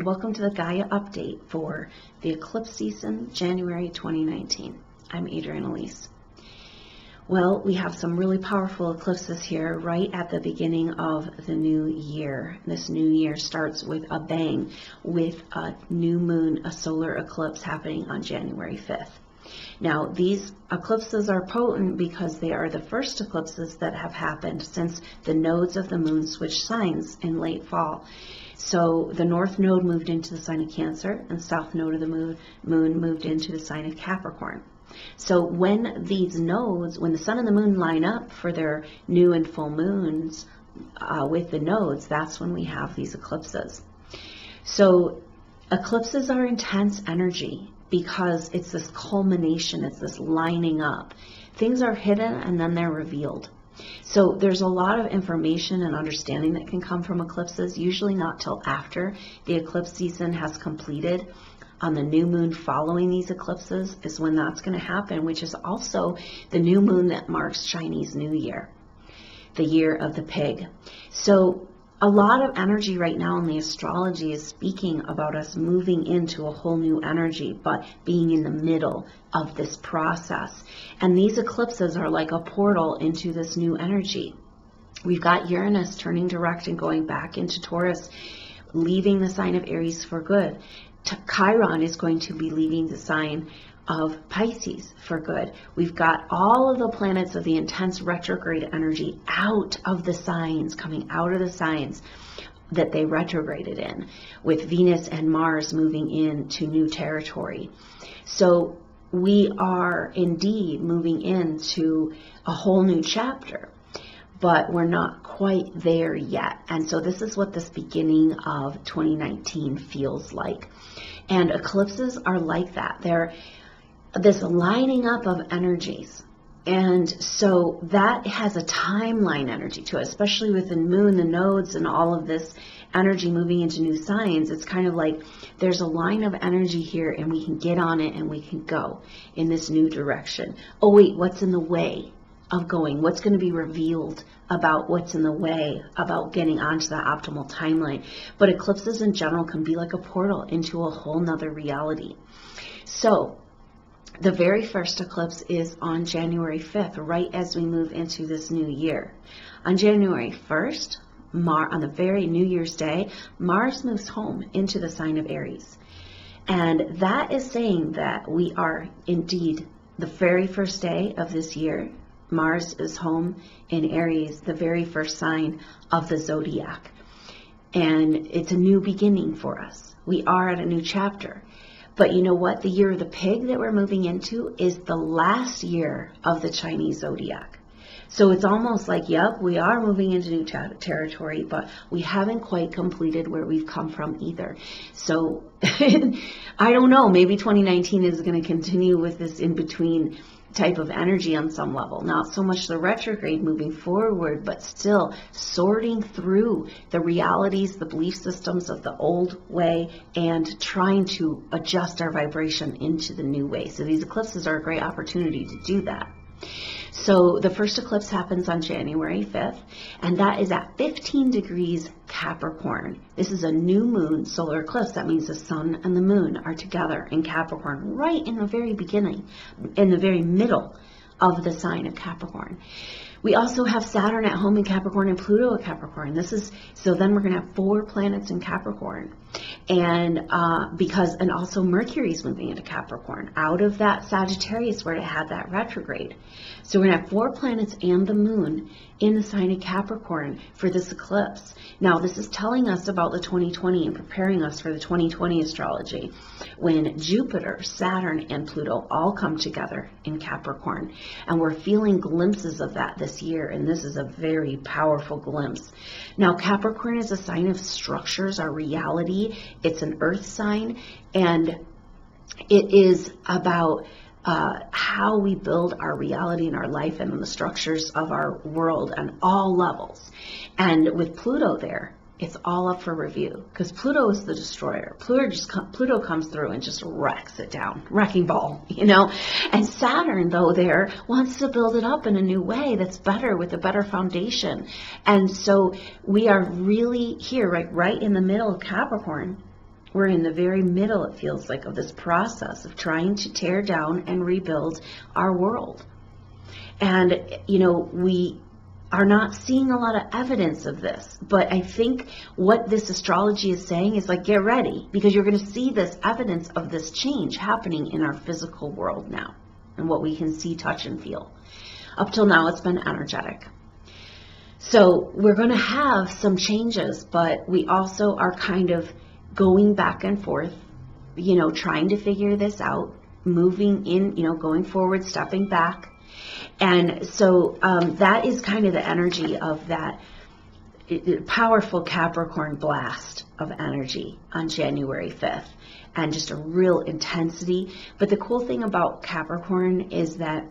and welcome to the Gaia update for the eclipse season, January 2019. I'm Adrienne Elise. Well, we have some really powerful eclipses here right at the beginning of the new year. This new year starts with a bang, with a new moon, a solar eclipse happening on January 5th. Now, these eclipses are potent because they are the first eclipses that have happened since the nodes of the moon switched signs in late fall. So the north node moved into the sign of Cancer, and south node of the moon moved into the sign of Capricorn. So when these nodes, when the sun and the moon line up for their new and full moons with the nodes, that's when we have these eclipses. So eclipses are intense energy because it's this culmination, it's this lining up. Things are hidden and then they're revealed. So there's a lot of information and understanding that can come from eclipses, usually not till after the eclipse season has completed. On the new moon following these eclipses is when that's going to happen, which is also the new moon that marks Chinese New Year, the year of the pig. So a lot of energy right now in the astrology is speaking about us moving into a whole new energy, but being in the middle of this process. And these eclipses are like a portal into this new energy. We've got Uranus turning direct and going back into Taurus, leaving the sign of Aries for good. Chiron is going to be leaving the sign of Pisces for good. We've got all of the planets of the intense retrograde energy out of the signs, coming out of the signs that they retrograded in, with Venus and Mars moving into new territory. So we are indeed moving into a whole new chapter, but we're not quite there yet. And so this is what this beginning of 2019 feels like. And eclipses are like that. They're this lining up of energies. And so that has a timeline energy to it, especially with the moon, the nodes, and all of this energy moving into new signs. It's kind of like there's a line of energy here and we can get on it and we can go in this new direction. Oh wait, what's in the way of going? What's going to be revealed about what's in the way about getting onto the optimal timeline? But eclipses in general can be like a portal into a whole nother reality. So the very first eclipse is on January 5th, right as we move into this new year. On January 1st, on the very New Year's Day, Mars moves home into the sign of Aries. And that is saying that we are indeed the very first day of this year. Mars is home in Aries, the very first sign of the zodiac. And it's a new beginning for us. We are at a new chapter. But you know what? The year of the pig that we're moving into is the last year of the Chinese zodiac. So it's almost like, yep, we are moving into new territory, but we haven't quite completed where we've come from either. So I don't know, maybe 2019 is going to continue with this in-between type of energy on some level. Not so much the retrograde moving forward, but still sorting through the realities, the belief systems of the old way and trying to adjust our vibration into the new way. So these eclipses are a great opportunity to do that. So the first eclipse happens on January 5th, and that is at 15 degrees Capricorn. This is a new moon solar eclipse. That means the sun and the moon are together in Capricorn, right in the very beginning, in the very middle of the sign of Capricorn. We also have Saturn at home in Capricorn and Pluto at Capricorn. So then we're going to have 4 planets in Capricorn. And and also Mercury's moving into Capricorn out of that Sagittarius where it had that retrograde. So we're going to have 4 planets and the moon in the sign of Capricorn for this eclipse. Now, this is telling us about the 2020 and preparing us for the 2020 astrology when Jupiter, Saturn, and Pluto all come together in Capricorn. And we're feeling glimpses of that this year, and this is a very powerful glimpse. Now, Capricorn is a sign of structures, our reality. It's an earth sign, and it is about how we build our reality and our life and the structures of our world on all levels. And with Pluto there, it's all up for review because Pluto is the destroyer. Pluto comes through and just wrecks it down, wrecking ball, you know. And Saturn, though, there wants to build it up in a new way that's better, with a better foundation. And so we are really here, right in the middle of Capricorn, We're in the very middle, it feels like, of this process of trying to tear down and rebuild our world. And, you know, we are not seeing a lot of evidence of this. But I think what this astrology is saying is like, get ready, because you're going to see this evidence of this change happening in our physical world now, and what we can see, touch, and feel. Up till now, it's been energetic. So we're going to have some changes, but we also are kind of going back and forth, you know, trying to figure this out, moving in, you know, going forward, stepping back. And so that is kind of the energy of that powerful Capricorn blast of energy on January 5th, and just a real intensity. But the cool thing about Capricorn is that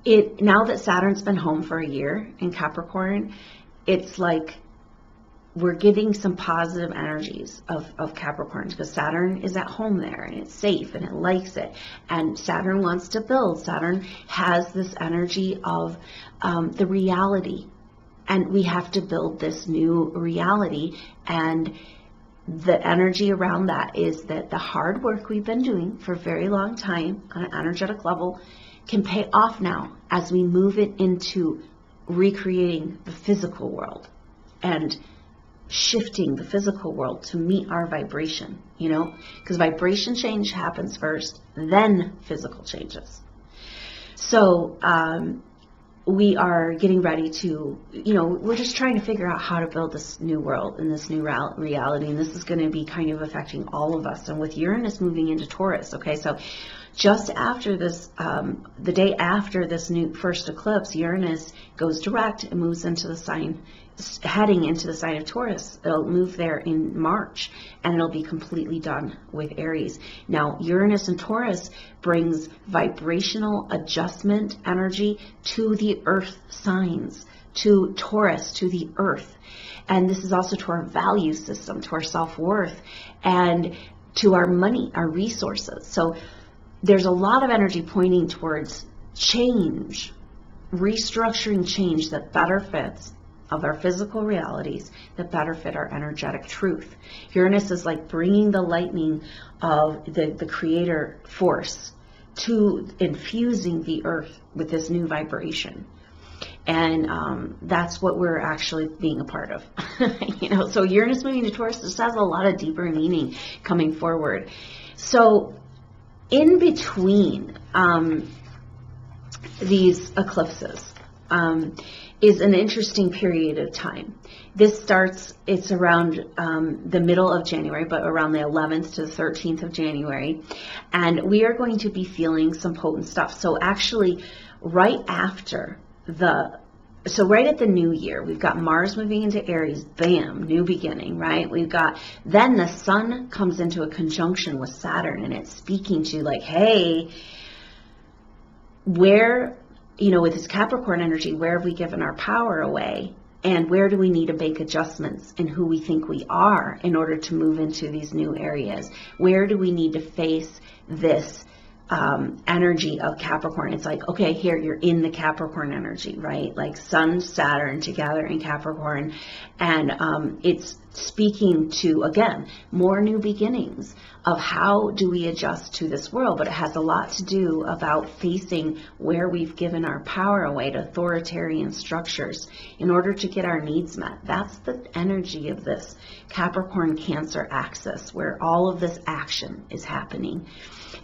now that Saturn's been home for a year in Capricorn, it's like we're getting some positive energies of Capricorn, because Saturn is at home there and it's safe and it likes it, and Saturn wants to build. Saturn has this energy of the reality, and we have to build this new reality. And the energy around that is that the hard work we've been doing for a very long time on an energetic level can pay off now as we move it into recreating the physical world and shifting the physical world to meet our vibration, you know, because vibration change happens first, then physical changes. So we are getting ready to, you know, we're just trying to figure out how to build this new world and this new reality, and this is going to be kind of affecting all of us. And with Uranus moving into Taurus, okay, so just after this, the day after this new first eclipse, Uranus goes direct and moves into the sign, heading into the sign of Taurus. It'll move there in March, and it'll be completely done with Aries. Now, Uranus and Taurus brings vibrational adjustment energy to the earth signs, to Taurus, to the earth. And this is also to our value system, to our self-worth, and to our money, our resources. So there's a lot of energy pointing towards change, restructuring change that better fits of our physical realities, that better fit our energetic truth. Uranus is like bringing the lightning of the creator force to infusing the earth with this new vibration. And that's what we're actually being a part of. You know, so Uranus moving to Taurus just has a lot of deeper meaning coming forward. So in between these eclipses is an interesting period of time. This starts, it's around the middle of January, but around the 11th to the 13th of January. And we are going to be feeling some potent stuff. So actually, right after right at the new year, we've got Mars moving into Aries, bam, new beginning, right? Then the sun comes into a conjunction with Saturn, and it's speaking to like, hey, where, you know, with this Capricorn energy, where have we given our power away? And where do we need to make adjustments in who we think we are in order to move into these new areas? Where do we need to face this energy of Capricorn? It's like, okay, here you're in the Capricorn energy, right? Like Sun, Saturn together in Capricorn. And it's speaking to, again, more new beginnings of how do we adjust to this world. But it has a lot to do about facing where we've given our power away to authoritarian structures in order to get our needs met. That's the energy of this Capricorn Cancer axis, where all of this action is happening.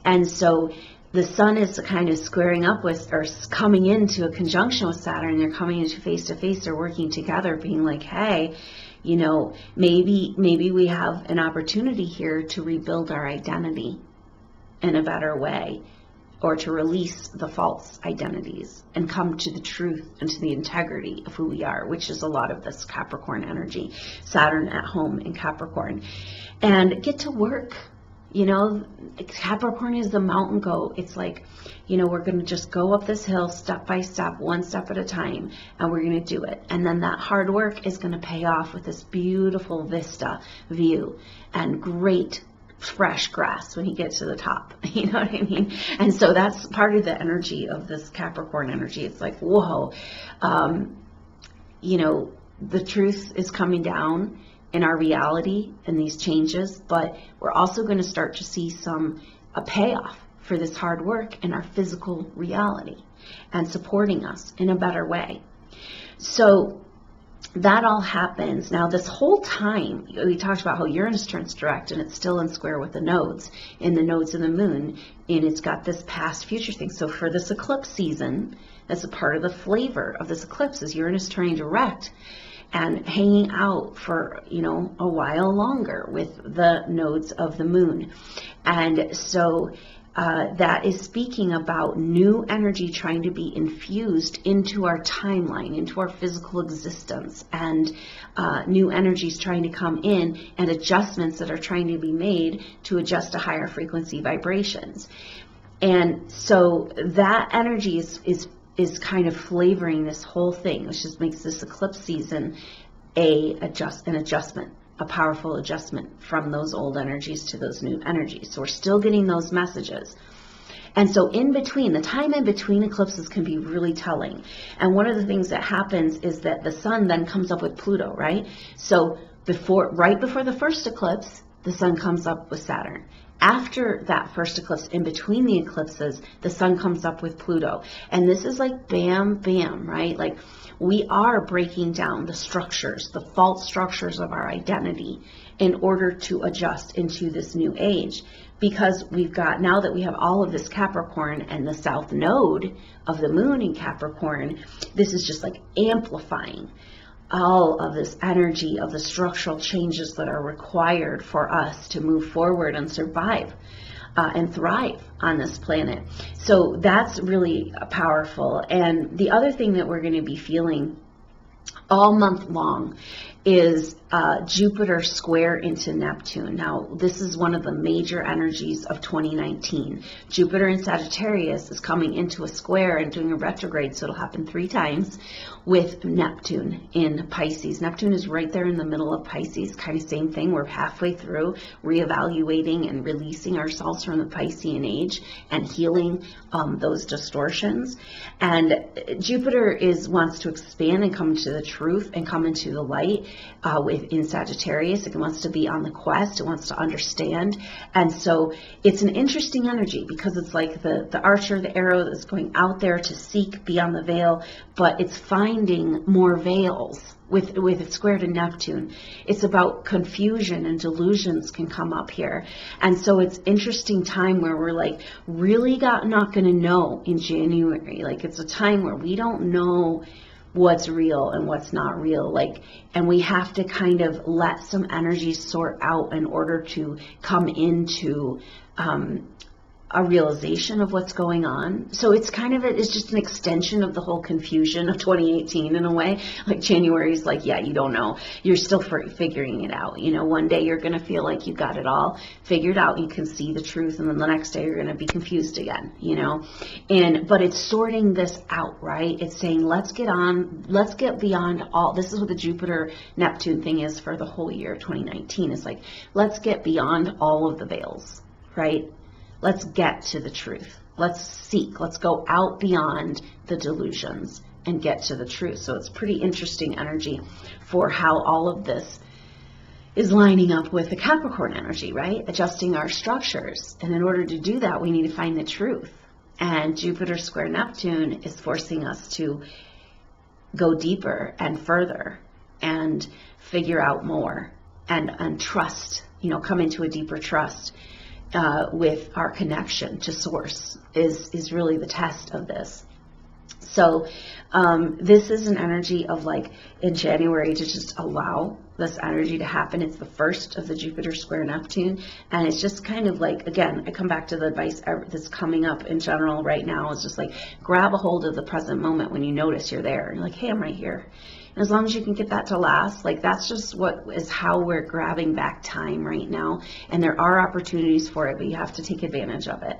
And so the sun is kind of squaring up with, or coming into a conjunction with Saturn. They're coming into face to face. They're working together, being like, hey, you know, maybe we have an opportunity here to rebuild our identity in a better way, or to release the false identities and come to the truth and to the integrity of who we are, which is a lot of this Capricorn energy, Saturn at home in Capricorn. And get to work. You know, Capricorn is the mountain goat. It's like, you know, we're going to just go up this hill step by step, one step at a time, and we're going to do it. And then that hard work is going to pay off with this beautiful vista view and great fresh grass when you get to the top. You know what I mean? And so that's part of the energy of this Capricorn energy. It's like, whoa, you know, the truth is coming down. in our reality and these changes, but we're also going to start to see a payoff for this hard work in our physical reality and supporting us in a better way. So that all happens. Now, this whole time, we talked about how Uranus turns direct and it's still in square with the nodes of the moon, and it's got this past future thing. So for this eclipse season, that's a part of the flavor of this eclipse, is Uranus turning direct and hanging out for, a while longer with the nodes of the moon. And so that is speaking about new energy trying to be infused into our timeline, into our physical existence, and new energies trying to come in, and adjustments that are trying to be made to adjust to higher frequency vibrations. And so that energy is kind of flavoring this whole thing, which just makes this eclipse season an adjustment, a powerful adjustment from those old energies to those new energies. So we're still getting those messages. And so the time in between eclipses can be really telling. And one of the things that happens is that the sun then comes up with Pluto, right? So right before the first eclipse, the sun comes up with Saturn. After that first eclipse, in between the eclipses, the sun comes up with Pluto. And this is like bam, bam, right? Like, we are breaking down the structures, the false structures of our identity in order to adjust into this new age. Because now that we have all of this Capricorn and the south node of the moon in Capricorn, this is just like amplifying all of this energy of the structural changes that are required for us to move forward and survive and thrive on this planet. So that's really powerful. And the other thing that we're going to be feeling all month long is Jupiter square into Neptune. Now, this is one of the major energies of 2019. Jupiter in Sagittarius is coming into a square and doing a retrograde, so it'll happen 3 times, with Neptune in Pisces. Neptune is right there in the middle of Pisces, kind of same thing. We're halfway through reevaluating and releasing ourselves from the Piscean age and healing those distortions. And Jupiter wants to expand and come to the truth and come into the light. In Sagittarius, it wants to be on the quest, it wants to understand. And so it's an interesting energy, because it's like the archer, the arrow that's going out there to seek beyond the veil, but it's finding more veils with it square to Neptune. It's about confusion, and delusions can come up here. And so it's interesting time where we're like really not going to know in January. Like, it's a time where we don't know what's real and what's not real, and we have to kind of let some energies sort out in order to come into a realization of what's going on. So it's it's just an extension of the whole confusion of 2018 in a way. Like, January is like, yeah, you don't know. You're still figuring it out. One day you're going to feel like you got it all figured out. You can see the truth. And then the next day you're going to be confused again, but it's sorting this out, right? It's saying, let's get beyond all. This is what the Jupiter Neptune thing is for the whole year 2019. It's like, let's get beyond all of the veils, right? Let's get to the truth. Let's seek. Let's go out beyond the delusions and get to the truth. So it's pretty interesting energy for how all of this is lining up with the Capricorn energy, right? Adjusting our structures. And in order to do that, we need to find the truth. And Jupiter square Neptune is forcing us to go deeper and further and figure out more and trust, come into a deeper trust. With our connection to source is really the test of this. So this is an energy of, like, in January, to just allow this energy to happen. It's the first of the Jupiter square Neptune, and it's just kind of like, again, I come back to the advice that's coming up in general right now. It's just like, grab a hold of the present moment when you notice you're there. You're like, hey, I'm right here. And as long as you can get that to last, that's just how we're grabbing back time right now. And there are opportunities for it, but you have to take advantage of it.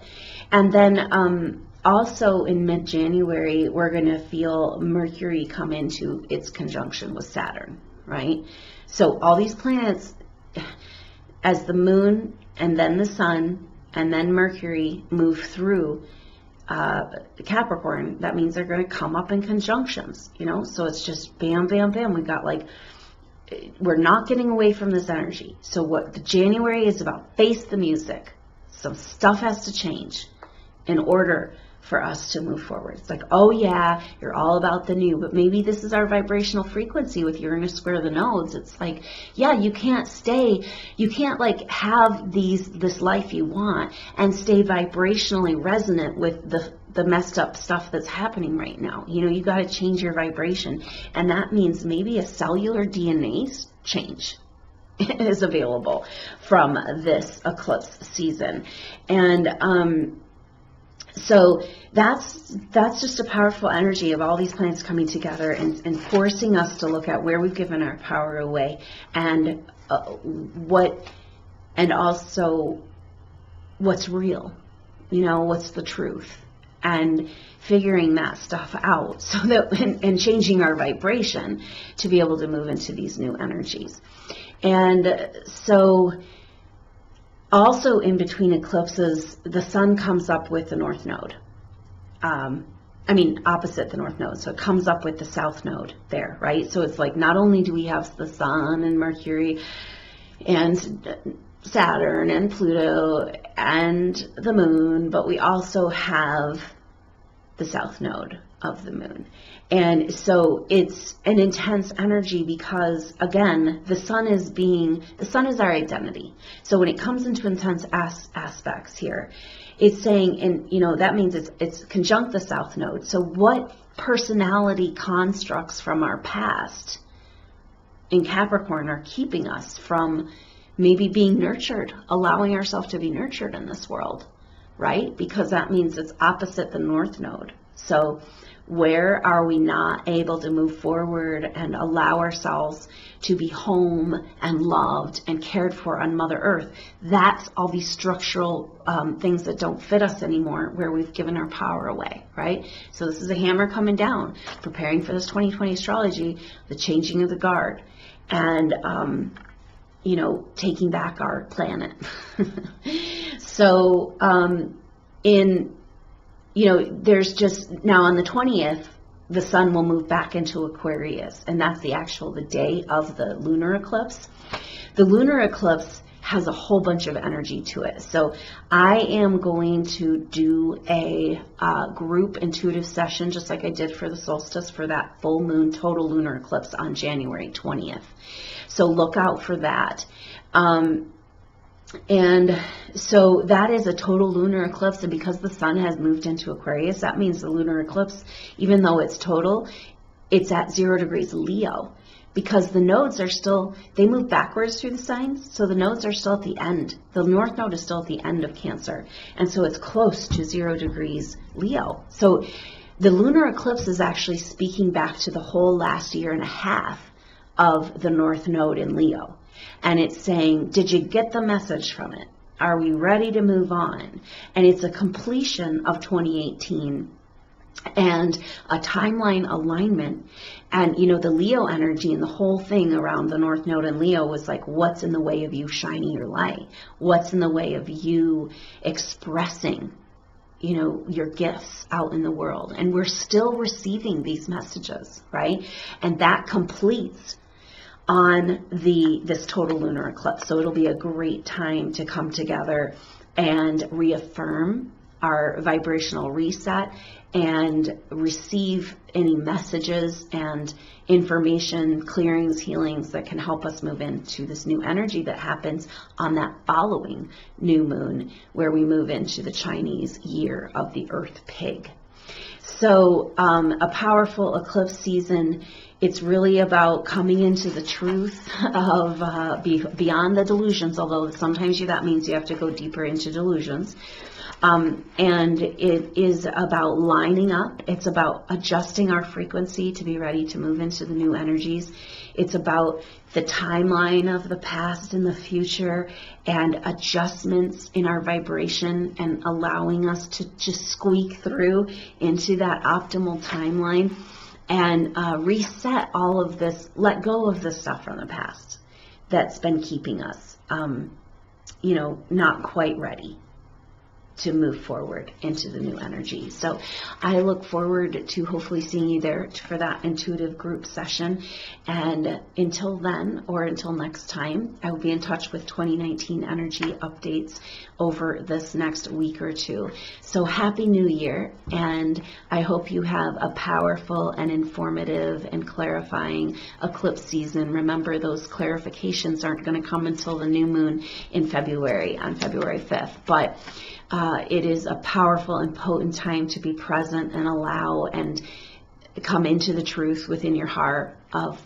And then also in mid-January, we're going to feel Mercury come into its conjunction with Saturn, right? So all these planets, as the moon and then the sun and then Mercury move through Capricorn, that means they're going to come up in conjunctions, so it's just bam, bam, bam. We've got we're not getting away from this energy. So what the January is about, face the music. Some stuff has to change in order for us to move forward. It's like, oh yeah, you're all about the new, but maybe this is our vibrational frequency with Uranus square the nodes. It's like, yeah, you can't like have this life you want and stay vibrationally resonant with the messed up stuff that's happening right now. You know, you got to change your vibration, and that means maybe a cellular DNA change is available from this eclipse season. And so that's just a powerful energy of all these planets coming together and forcing us to look at where we've given our power away, and also what's real, you know, what's the truth, and figuring that stuff out, so that and changing our vibration to be able to move into these new energies. And so also in between eclipses, the sun comes up with the north node. Opposite the north node. So it comes up with the south node there, right? So it's like, not only do we have the sun and Mercury and Saturn and Pluto and the moon, but we also have the south node of the moon. And so it's an intense energy because, again, the sun is our identity. So when it comes into intense aspects here, it's saying, and you know, that means it's conjunct the south node. So what personality constructs from our past in Capricorn are keeping us from maybe being nurtured, allowing ourselves to be nurtured in this world, right? Because that means it's opposite the north node. So where are we not able to move forward and allow ourselves to be home and loved and cared for on Mother Earth? That's all these structural things that don't fit us anymore, where we've given our power away, right? So this is a hammer coming down, preparing for this 2020 astrology, the changing of the guard, and taking back our planet. So there's just, now on the 20th, the sun will move back into Aquarius, and that's the day of the lunar eclipse. The lunar eclipse has a whole bunch of energy to it. So I am going to do a group intuitive session, just like I did for the solstice, for that full moon total lunar eclipse on January 20th. So look out for that. And so that is a total lunar eclipse, and because the sun has moved into Aquarius, that means the lunar eclipse, even though it's total, it's at 0 degrees Leo, because the nodes are still, they move backwards through the signs, so the nodes are still at the end. The north node is still at the end of Cancer, and so it's close to 0 degrees Leo. So the lunar eclipse is actually speaking back to the whole last year and a half of the north node in Leo. And it's saying, did you get the message from it? Are we ready to move on? And it's a completion of 2018 and a timeline alignment. And, the Leo energy and the whole thing around the North Node in Leo was like, what's in the way of you shining your light? What's in the way of you expressing, your gifts out in the world? And we're still receiving these messages, right? And that completes on this total lunar eclipse. So it'll be a great time to come together and reaffirm our vibrational reset and receive any messages and information, clearings, healings that can help us move into this new energy that happens on that following new moon, where we move into the Chinese year of the Earth Pig. So a powerful eclipse season. It's really about coming into the truth of beyond the delusions, although sometimes that means you have to go deeper into delusions. And it is about lining up. It's about adjusting our frequency to be ready to move into the new energies. It's about the timeline of the past and the future, and adjustments in our vibration, and allowing us to just squeak through into that optimal timeline and reset all of this, let go of the stuff from the past that's been keeping us, not quite ready. to move forward into the new energy. So I look forward to hopefully seeing you there for that intuitive group session. And until then, or until next time, I will be in touch with 2019 energy updates over this next week or two. So happy new year, and I hope you have a powerful and informative and clarifying eclipse season. Remember, those clarifications aren't going to come until the new moon in February, on February 5th. But it is a powerful and potent time to be present and allow and come into the truth within your heart of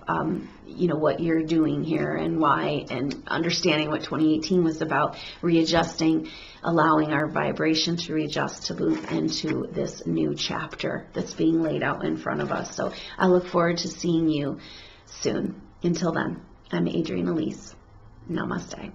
what you're doing here and why, and understanding what 2018 was about, readjusting, allowing our vibration to readjust to move into this new chapter that's being laid out in front of us. So I look forward to seeing you soon. Until then, I'm Adrienne Elise. Namaste.